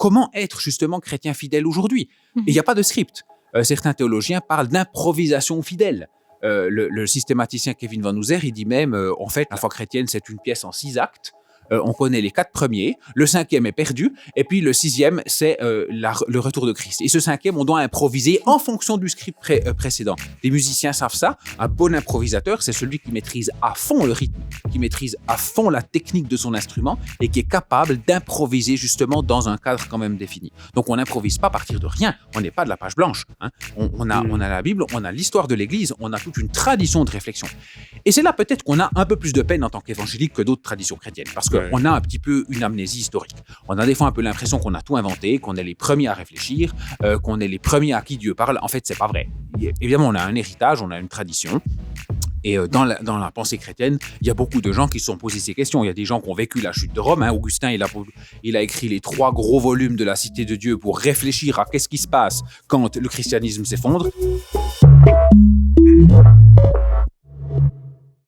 comment être justement chrétien fidèle aujourd'hui. Et il n'y a pas de script. Certains théologiens parlent d'improvisation fidèle. Le systématicien Kevin Van Hooser, il dit même, en fait, la foi chrétienne, c'est une pièce en 6 actes. On connaît les 4 premiers, le 5e est perdu, et puis le 6e, c'est le retour de Christ. Et ce 5e, on doit improviser en fonction du script précédent. Les musiciens savent ça. Un bon improvisateur, c'est celui qui maîtrise à fond le rythme, qui maîtrise à fond la technique de son instrument et qui est capable d'improviser justement dans un cadre quand même défini. Donc on n'improvise pas à partir de rien, on n'est pas de la page blanche. Hein. On a la Bible, on a l'histoire de l'Église, on a toute une tradition de réflexion. Et c'est là peut-être qu'on a un peu plus de peine en tant qu'évangélique que d'autres traditions chrétiennes, parce qu'on a un petit peu une amnésie historique. On a des fois un peu l'impression qu'on a tout inventé, qu'on est les premiers à réfléchir, qu'on est les premiers à qui Dieu parle. En fait, c'est pas vrai. Évidemment, on a un héritage, on a une tradition. Et dans la pensée chrétienne, il y a beaucoup de gens qui se sont posés ces questions. Il y a des gens qui ont vécu la chute de Rome. Hein. Augustin, il a écrit les 3 gros volumes de la Cité de Dieu pour réfléchir à qu'est-ce qui se passe quand le christianisme s'effondre.